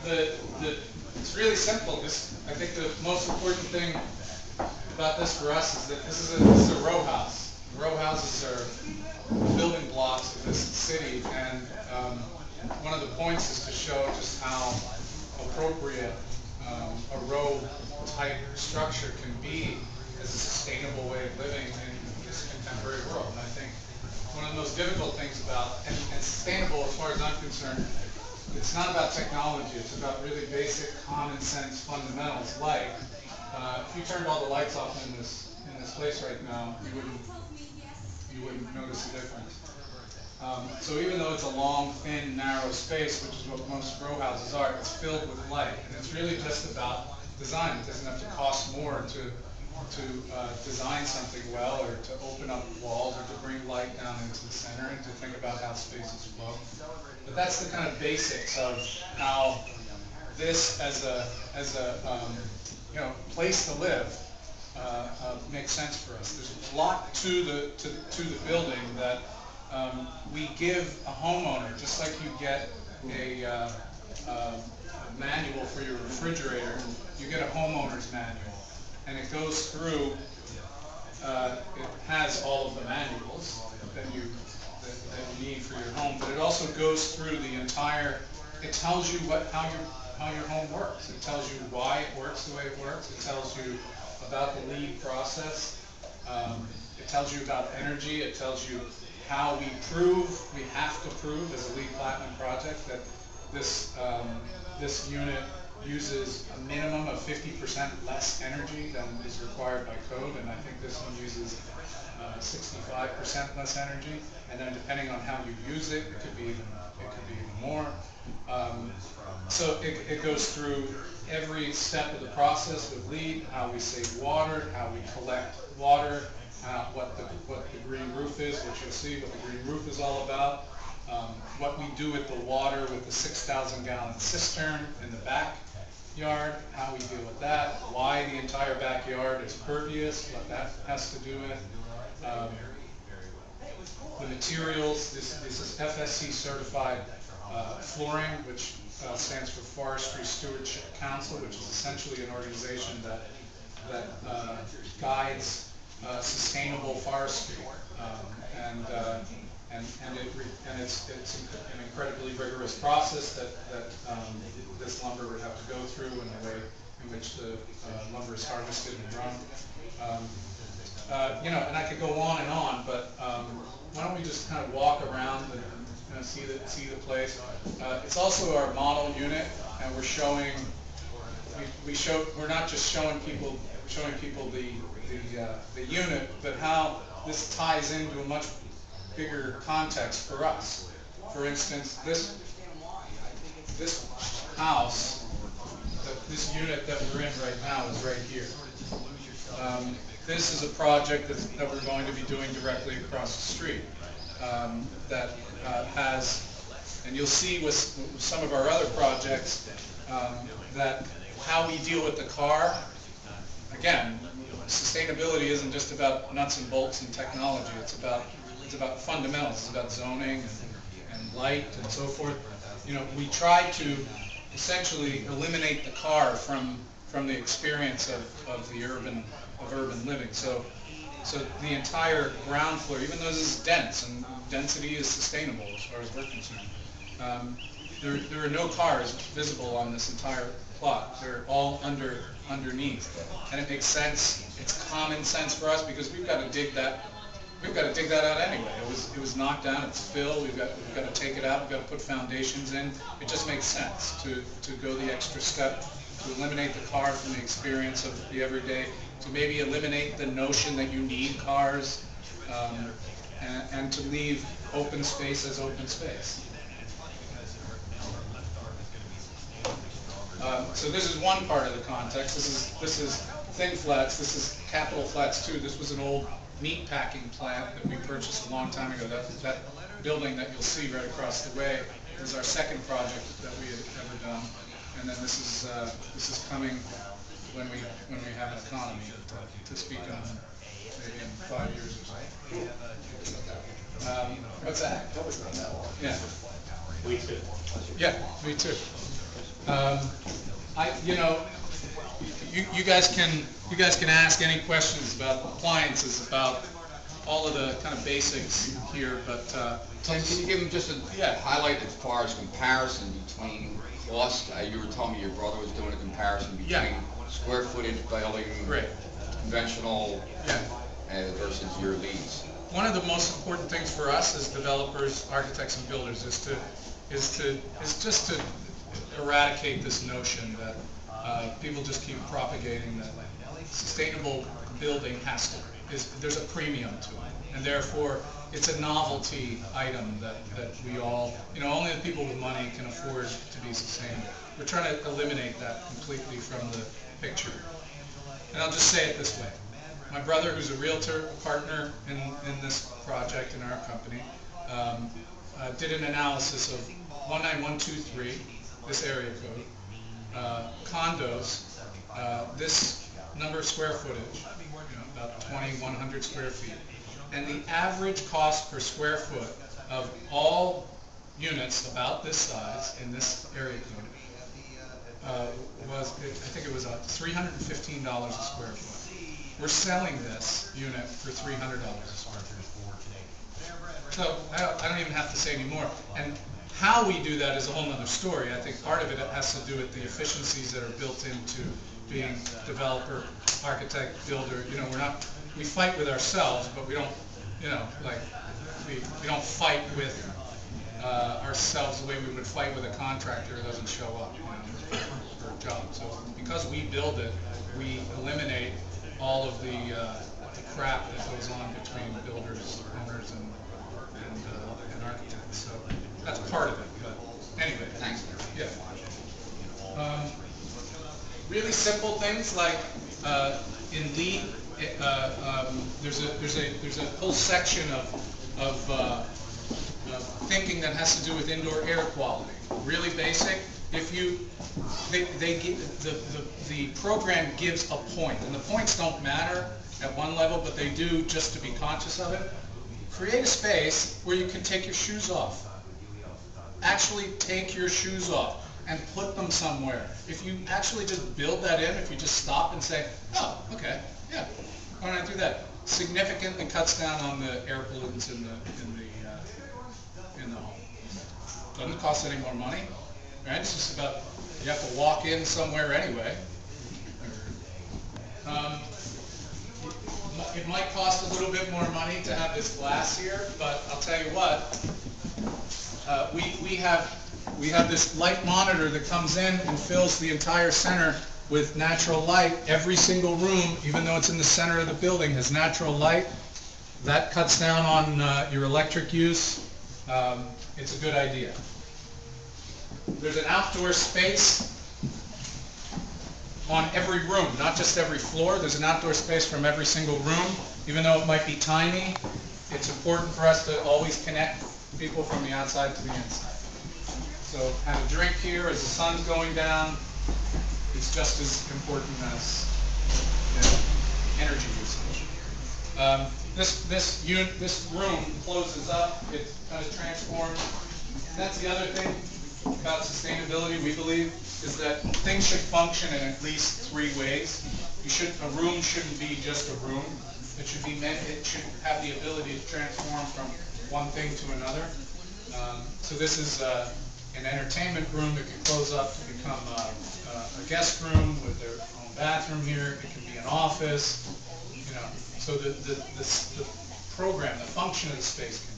It's really simple. I think the most important thing about this for us is that this is a row house. Row houses are the building blocks of this city, and one of the points is to show just how appropriate a row type structure can be as a sustainable way of living in this contemporary world. And I think one of the most difficult things about, and sustainable as far as I'm concerned, it's not about technology, it's about really basic common sense fundamentals like, if you turned all the lights off in this place right now, you wouldn't notice a difference. So even though it's a long, thin, narrow space, which is what most row houses are, it's filled with light. And it's really just about design. It doesn't have to cost more to design something well, or to open up walls, or to bring light down into the center, and to think about how spaces flow. But that's the kind of basics of how this, as a place to live, makes sense for us. There's a lot to the building that we give a homeowner, just like you get a manual for your refrigerator. You get a homeowner's manual, and it goes through. It has all of the manuals that you need for your home, but it also goes through the entire. It tells you how your home works. It tells you why it works the way it works. It tells you about the LEED process. It tells you about energy. It tells you how we have to prove as a LEED Platinum project that this unit uses a minimum of 50% less energy than is required by code, and I think this one uses 65% less energy. And then depending on how you use it, it could be even more. So it goes through every step of the process with LEED, how we save water, how we collect water, what the green roof is, which you'll see what the green roof is all about, what we do with the water with the 6,000-gallon cistern in the backyard, how we deal with that, why the entire backyard is pervious, what that has to do with. The materials, this is FSC certified flooring, which stands for Forestry Stewardship Council, which is essentially an organization that guides sustainable forestry, and it's an incredibly rigorous process that this lumber would have to go through, and the way in which the lumber is harvested and grown. And I could go on, but why don't we just kind of walk around and see the place. It's also our model unit, and we're showing. We're not just showing people the unit, but how this ties into a much bigger context for us. For instance, this house, this unit that we're in right now is right here. This is a project that we're going to be doing directly across the street. That has, and you'll see with some of our other projects, that how we deal with the car. Again, sustainability isn't just about nuts and bolts and technology. It's about fundamentals. It's about zoning and light and so forth. We try to essentially eliminate the car from the experience of urban living. So the entire ground floor, even though this is dense, and density is sustainable as far as we're concerned, there are no cars visible on this entire plot. They're all underneath, and it makes sense. It's common sense for us because we've got to dig that. We've got to dig that out anyway. It was knocked down. It's filled. We've got to take it out. We've got to put foundations in. It just makes sense to go the extra step to eliminate the car from the experience of the everyday, to maybe eliminate the notion that you need cars, and to leave open space as open space. So this is one part of the context. This is thin flats. This is Capital Flats 2. This was an old meat packing plant that we purchased a long time ago. That building that you'll see right across the way is our second project that we had ever done. And then this is coming when we have an economy to speak on, maybe in 5 years or so. What's that? That was not that long. Yeah. We too. Yeah, me too. You know, you guys can ask any questions about appliances, about all of the kind of basics here, but Tim, can you give them just a Yeah. highlight as far as comparison between cost? You were telling me your brother was doing a comparison between Yeah. square footage building, Right. conventional, Yeah. versus your leads. One of the most important things for us as developers, architects, and builders is just to eradicate this notion that people just keep propagating that sustainable building there's a premium to it, and therefore it's a novelty item that we all, only the people with money can afford to be sustainable. We're trying to eliminate that completely from the picture. And I'll just say it this way. My brother, who's a realtor partner in this project in our company, did an analysis of 19123, this area code, condos, this number of square footage, about 2,100 square feet, and the average cost per square foot of all units about this size in this area code was, I think it was $315 a square foot. We're selling this unit for $300 a square foot. So I don't even have to say any more. And how we do that is a whole other story. I think part of it has to do with the efficiencies that are built into being developer, architect, builder. We fight with ourselves, but we don't, we don't fight with ourselves the way we would fight with a contractor who doesn't show up for a job. So because we build it, we eliminate all of the crap that goes on between builders, owners, and architects. So that's part of it. But anyway, Thanks. Yeah. Really simple things like in LEED, there's a whole section of thinking that has to do with indoor air quality. Really basic. If the program gives a point, and the points don't matter at one level, but they do just to be conscious of it. Create a space where you can take your shoes off. Actually take your shoes off and put them somewhere. If you actually just build that in, if you just stop and say, oh, okay, yeah, why don't I do that? Significantly cuts down on the air pollutants in the home. Doesn't cost any more money, right? It's just about, you have to walk in somewhere anyway. It might cost a little bit more money to have this glass here, but I'll tell you what, we have this light monitor that comes in and fills the entire center with natural light. Every single room, even though it's in the center of the building, has natural light. That cuts down on your electric use. It's a good idea. There's an outdoor space on every room, not just every floor. There's an outdoor space from every single room. Even though it might be tiny, it's important for us to always connect people from the outside to the inside. So have a drink here as the sun's going down. It's just as important as energy usage. This room closes up. It's kind of transformed. That's the other thing about sustainability, we believe, is that things should function in at least 3 ways. A room shouldn't be just a room. It should have the ability to transform from one thing to another. So this is an entertainment room that can close up to become a guest room with their own bathroom here. It can be an office. So the program, the function of the space can